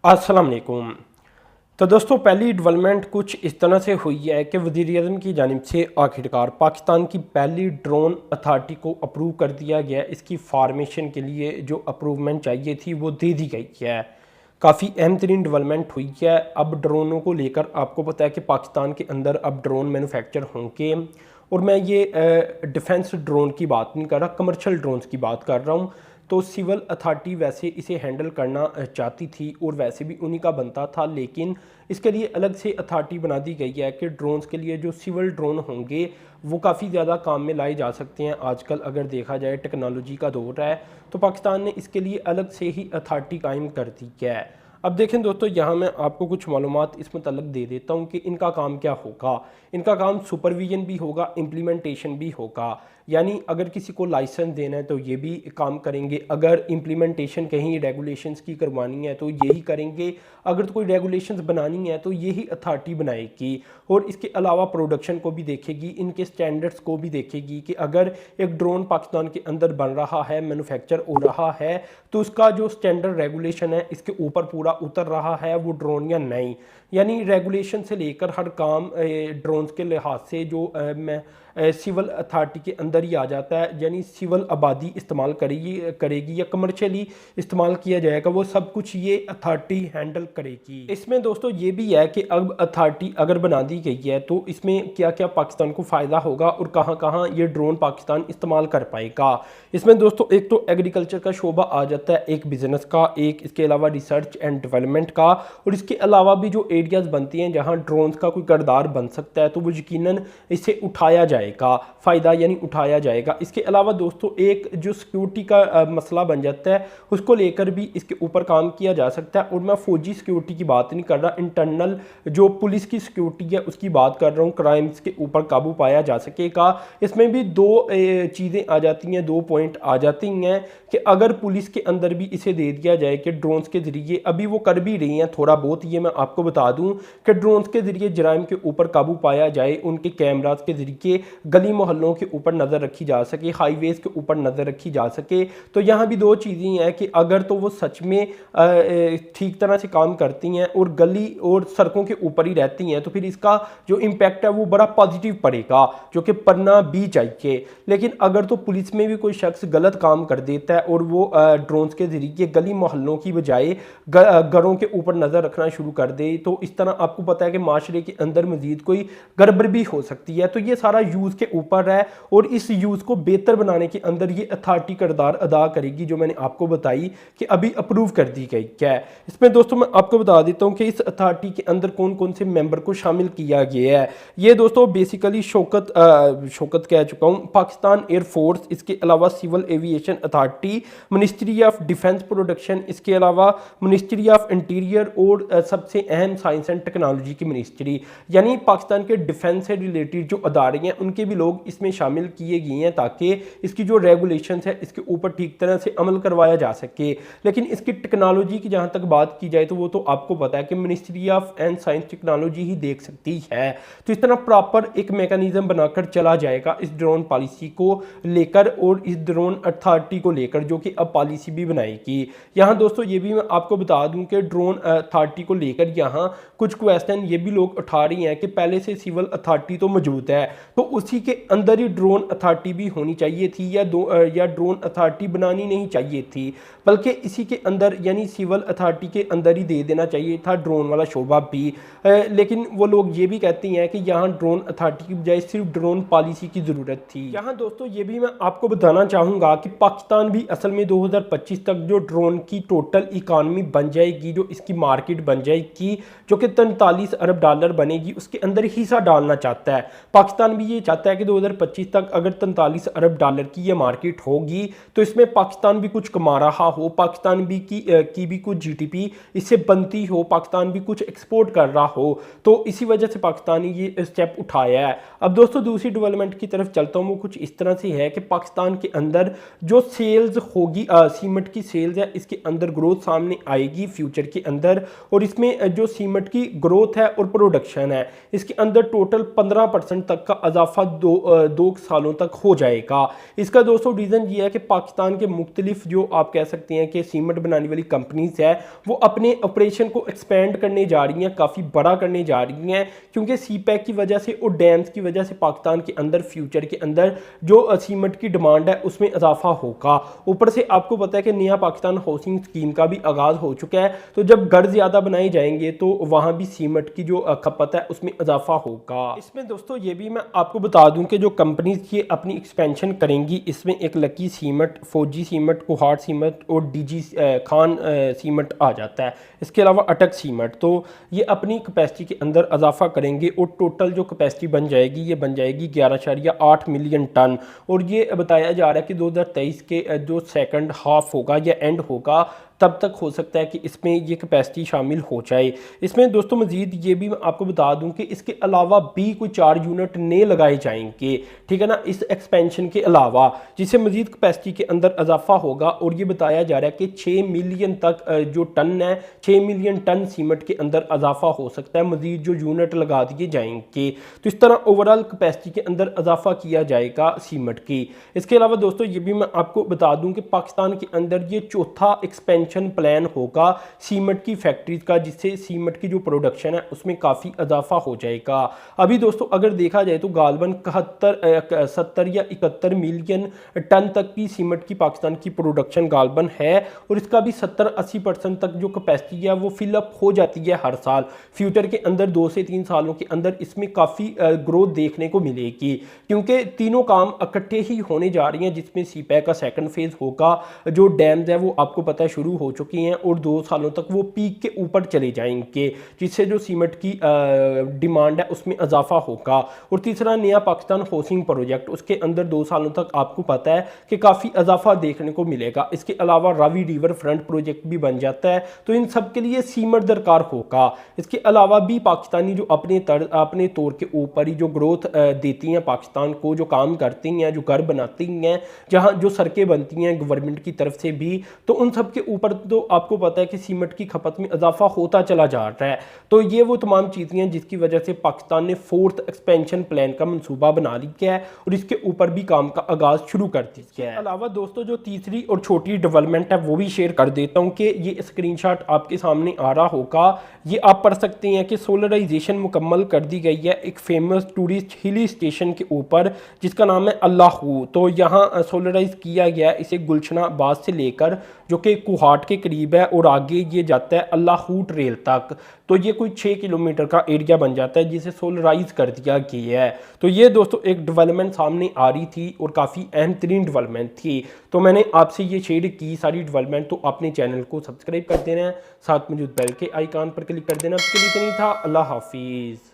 अस्सलाम वालेकुम। तो दोस्तों पहली डेवलपमेंट कुछ इस तरह से हुई है कि वज़ीर-ए-आज़म की जानिब से आखिरकार पाकिस्तान की पहली ड्रोन अथॉरिटी को अप्रूव कर दिया गया। इसकी फॉर्मेशन के लिए जो अप्रूवमेंट चाहिए थी वो दे दी गई है। काफ़ी अहम तरीन डेवलपमेंट हुई है। अब ड्रोनों को लेकर आपको पता है कि पाकिस्तान के अंदर अब ड्रोन मैन्युफैक्चर होंगे, और मैं ये डिफेंस ड्रोन की बात नहीं कर रहा, कमर्शियल ड्रोन्स की बात कर रहा हूँ। तो सिविल अथॉरिटी वैसे इसे हैंडल करना चाहती थी और वैसे भी उन्हीं का बनता था, लेकिन इसके लिए अलग से अथॉरिटी बना दी गई है कि ड्रोन्स के लिए जो सिविल ड्रोन होंगे वो काफ़ी ज़्यादा काम में लाए जा सकते हैं। आजकल अगर देखा जाए टेक्नोलॉजी का दौर है, तो पाकिस्तान ने इसके लिए अलग से ही अथॉरिटी कायम कर दी है। अब देखें दोस्तों, यहाँ मैं आपको कुछ मालूमात इस मतलब दे देता हूँ कि इनका काम क्या होगा। इनका काम सुपरविजन भी होगा, इम्प्लीमेंटेशन भी होगा। यानी अगर किसी को लाइसेंस देना है तो ये भी काम करेंगे, अगर इम्प्लीमेंटेशन कहीं रेगुलेशंस की करवानी है तो यही करेंगे, अगर तो कोई रेगुलेशंस बनानी है तो यही अथॉरिटी बनाएगी। और इसके अलावा प्रोडक्शन को भी देखेगी, इनके स्टैंडर्ड्स को भी देखेगी कि अगर एक ड्रोन पाकिस्तान के अंदर बन रहा है, मैन्युफैक्चर हो रहा है, तो उसका जो स्टैंडर्ड रेगुलेशन है इसके ऊपर पूरा उतर रहा है वो ड्रोन या नहीं। यानी रेगुलेशन से लेकर हर काम ड्रोन्स के लिहाज से जो सिविल अथॉरिटी के अंदर ही आ जाता है। यानी सिविल आबादी इस्तेमाल करेगी या कमर्शियली इस्तेमाल किया जाएगा, वो सब कुछ ये अथॉरिटी हैंडल करेगी। इसमें दोस्तों ये भी है कि अब अथॉरिटी अगर बना दी गई है तो इसमें क्या क्या पाकिस्तान को फ़ायदा होगा और कहाँ कहाँ ये ड्रोन पाकिस्तान इस्तेमाल कर पाएगा। इसमें दोस्तों एक तो एग्रीकल्चर का शोबा आ जाता है, एक बिजनेस का, एक इसके अलावा रिसर्च एंड डेवलपमेंट का, और इसके अलावा भी जो एरियाज़ बनती हैं जहाँ ड्रोन्स का कोई किरदार बन सकता है तो वो यकीनन इससे उठाया जाएगा, फ़ायदा यानी उठाया जाएगा। इसके अलावा दोस्तों एक जो सिक्योरिटी का मसला बन जाता है उसको लेकर भी इसके ऊपर काम किया जा सकता है। और मैं फ़ौजी सिक्योरिटी की बात नहीं कर रहा, इंटरनल जो पुलिस की सिक्योरिटी है उसकी बात कर रहा हूँ। क्राइम्स के ऊपर काबू पाया जा सकेगा। इसमें भी दो चीज़ें आ जाती हैं, दो पॉइंट आ जाती हैं कि अगर पुलिस के अंदर भी इसे दे दिया जाए कि ड्रोन्स के ज़रिए, अभी वो कर भी रही हैं थोड़ा बहुत, ये मैं आपको बता दूं कि ड्रोन्स के ज़रिए जराइम के ऊपर काबू पाया जाए, उनके कैमराज के ज़रिए गली मोहल्लों के ऊपर नज़र रखी जा सके, हाईवेज़ के ऊपर नज़र रखी जा सके। तो यहाँ भी दो चीज़ें हैं कि अगर तो वो सच में ठीक तरह से काम करती हैं और गली और सड़कों के ऊपर ही रहती हैं तो फिर इसका जो इम्पैक्ट है वो बड़ा पॉजिटिव पड़ेगा, जो कि पड़ना भी चाहिए। लेकिन अगर तो पुलिस में भी कोई शख्स गलत काम कर देता है और वो ड्रोन्स के ज़रिए गली मोहल्लों की बजाय घरों के ऊपर नज़र रखना शुरू कर दे, तो इस तरह आपको पता है कि माशरे के अंदर मज़ीद कोई गड़बड़ भी हो सकती है। तो ये सारा यूज़ के ऊपर है और इस यूज़ को बेहतर बनाने के अंदर ये अथॉरिटी किरदार अदा करेगी, जो मैंने आपको बताई कि अभी अप्रूव कर दी गई है। इसमें दोस्तों मैं आपको बता देता हूँ कि इस अथॉरिटी के अंदर कौन कौन से मेंबर को शामिल किया गया है। ये दोस्तों बेसिकली शौकत कह चुका हूँ, पाकिस्तान एयरफोर्स, इसके अलावा civil aviation authority, ministry of defence production, इसके अलावा मिनिस्ट्री ऑफ इंटीरियर और सबसे अहम साइंस एंड टेक्नोलॉजी की मिनिस्ट्री। यानी पाकिस्तान के डिफेंस से रिलेटेड जो अदारे हैं उनके भी लोग इसमें शामिल किए गए हैं ताकि इसकी जो रेगुलेशन है इसके ऊपर ठीक तरह से अमल करवाया जा सके। लेकिन इसकी टेक्नोलॉजी की जहाँ तक बात की जाए तो वो तो आपको पता है कि ministry of and science technology ही देख सकती है। तो इस तरह प्रॉपर एक मैकेनिज्म बनाकर चला जाएगा इस ड्रोन पॉलिसी को लेकर और इस ड्रोन अथॉरिटी को लेकर, जो कि अब पॉलिसी भी बनाएगी। यहाँ दोस्तों ये भी मैं आपको बता दूं कि ड्रोन अथॉरिटी को लेकर यहाँ कुछ क्वेश्चन ये भी लोग उठा रही हैं कि पहले से सिविल अथॉरिटी तो मौजूद है तो उसी के अंदर ही ड्रोन अथॉरिटी भी होनी चाहिए थी या ड्रोन अथॉरिटी बनानी नहीं चाहिए थी, बल्कि इसी के अंदर यानी सिविल अथॉरिटी के अंदर ही दे देना चाहिए था ड्रोन वाला शोबा भी। लेकिन वो लोग ये भी कहते हैं कि यहाँ ड्रोन अथॉरिटी की बजाय सिर्फ ड्रोन पॉलिसी की ज़रूरत थी। यहाँ दोस्तों ये भी मैं आपको बताना चाहूँगा कि पाकिस्तान भी असल में 2025 तक जो ड्रोन की टोटल इकानमी बन जाएगी, जो इसकी मार्केट बन जाएगी, जो कि 43 अरब डॉलर बनेगी, उसके अंदर हिस्सा डालना चाहता है। पाकिस्तान भी ये चाहता है कि 2025 तक अगर 43 अरब डॉलर की ये मार्केट होगी तो इसमें पाकिस्तान भी कुछ कमा रहा हो, पाकिस्तान भी की भी कुछ जीडीपी इससे बनती हो, पाकिस्तान भी कुछ एक्सपोर्ट कर रहा हो। तो इसी वजह से पाकिस्तान ने ये स्टेप उठाया है। अब दोस्तों दूसरी डेवलपमेंट की तरफ चलता हूँ, वो कुछ इस तरह से है कि पाकिस्तान के अंदर जो सेल्स होगी, सीमेंट की सेल्स है, इसके अंदर ग्रोथ सामने आएगी फ्यूचर के अंदर। और इसमें जो सीमेंट की ग्रोथ है और प्रोडक्शन है इसके अंदर टोटल 15% तक का इजाफा दो सालों तक हो जाएगा। इसका दोस्तों रीज़न ये है कि पाकिस्तान के मुख्तलिफ जो आप कह सकते हैं कि सीमेंट बनाने वाली कंपनीज है वो अपने ऑपरेशन को एक्सपेंड करने जा रही हैं, काफ़ी बड़ा करने जा रही हैं, क्योंकि सी पैक की वजह से और डैम्स की वजह से पाकिस्तान के अंदर फ्यूचर के अंदर जो सीमेंट की डिमांड है उसमें इजाफा होगा। ऊपर से आपको पता है कि नया पाकिस्तान हाउसिंग स्कीम का भी आगाज़ हो चुका है, तो जब घर ज़्यादा बनाए जाएंगे तो वहाँ भी सीमेंट की जो खपत है उसमें इजाफा होगा। इसमें दोस्तों ये भी मैं आपको बता दूं कि जो कंपनीज ये अपनी एक्सपेंशन करेंगी इसमें एक लकी सीमेंट, फौजी सीमेंट, कोहाट सीमेंट और डीजी खान सीमेंट आ जाता है। इसके अलावा अटक सीमेंट, तो ये अपनी कैपेसिटी के अंदर इजाफा करेंगे और टोटल जो कैपेसिटी बन जाएगी ये बन जाएगी 11.8 मिलियन टन। और ये बताया जा रहा है कि 2023 के जो सेकंड हाफ होगा या एंड होगा तब तक हो सकता है कि इसमें ये कैपेसिटी शामिल हो जाए। इसमें दोस्तों मजीद ये भी मैं आपको बता दूं कि इसके अलावा भी कोई 4 यूनिट नए लगाए जाएंगे, ठीक है ना, इस एक्सपेंशन के अलावा, जिससे मजीद कैपेसिटी के अंदर इजाफा होगा। और ये बताया जा रहा है कि 6 मिलियन तक जो टन है, 6 मिलियन टन सीमेंट के अंदर इजाफा हो सकता है, मजीद जो यूनिट लगा दिए जाएंगे। तो इस तरह ओवरऑल कैपेसिटी के अंदर इजाफा किया जाएगा सीमेंट की। इसके अलावा दोस्तों ये भी मैं आपको बता दूं कि पाकिस्तान के अंदर ये चौथा एक्सपेंशन प्लान होगा सीमेंट की फैक्ट्रीज का, जिससे सीमेंट की जो प्रोडक्शन है उसमें काफ़ी इजाफा हो जाएगा। अभी दोस्तों अगर देखा जाए तो गालबन 70 या 71 मिलियन टन तक की सीमेंट की पाकिस्तान की प्रोडक्शन गालबन है, और इसका भी 70-80% तक जो कैपेसिटी है वो फिलअप हो जाती है हर साल। फ्यूचर के अंदर 2 से 3 सालों के अंदर इसमें काफ़ी ग्रोथ देखने को मिलेगी, क्योंकि तीनों काम इकट्ठे ही होने जा रही हैं, जिसमें सी पैक का सेकंड फेज होगा। जो डैम्स है वो आपको पता है शुरू हो चुकी हैं और 2 सालों तक वो पीक के ऊपर चले जाएंगे, जिससे जो सीमेंट की डिमांड है उसमें इजाफा होगा। और तीसरा नया पाकिस्तान हाउसिंग प्रोजेक्ट, उसके अंदर 2 सालों तक आपको पता है कि काफ़ी इजाफा देखने को मिलेगा। इसके अलावा रावी रिवर फ्रंट प्रोजेक्ट भी बन जाता है, तो इन सब के लिए सीमेंट दरकार होगा। इसके अलावा भी पाकिस्तानी जो अपने तौर के ऊपर ही जो ग्रोथ देती हैं पाकिस्तान को, जो काम करती हैं, जो घर बनाती हैं, जहाँ जो सड़कें बनती हैं गवर्नमेंट की तरफ से भी, तो उन सब के ऊपर तो आपको पता है कि सीमेंट की खपत में इजाफा होता चला जा रहा है। तो ये वो तमाम चीज़ें हैं जिसकी वजह से पाकिस्तान ने 4th एक्सपेंशन प्लान का मंसूबा बना लिया है और इसके ऊपर भी काम का आगाज़ शुरू कर दिया है। अलावा दोस्तों जो तीसरी और छोटी डेवलपमेंट है वो भी शेयर कर देता हूँ कि ये स्क्रीनशॉट आपके सामने आ रहा होगा, ये आप पढ़ सकते हैं कि सोलराइजेशन मुकम्मल कर दी गई है एक फेमस टूरिस्ट हिली स्टेशन के ऊपर जिसका नाम है अल्लाहू। तो यहाँ सोलराइज किया गया है इसे गुलशनाबाद से लेकर, जो कि कोहाट के करीब है, और आगे ये जाता है अल्लाहू ट्रेल तक। तो ये कोई 6 किलोमीटर का एरिया बन जाता है जिसे सोलराइज कर दिया गया है। तो ये दोस्तों एक डेवलपमेंट सामने आ रही थी और काफ़ी अहम तरीन डेवलपमेंट थी, तो मैंने आपसे ये शेयर की सारी डेवलपमेंट। तो अपने चैनल को सब्सक्राइब कर देना है, साथ मौजूद बेल के आइकॉन पर क्लिक कर देना। उसके लिए इतना ही था। अल्लाह हाफिज़।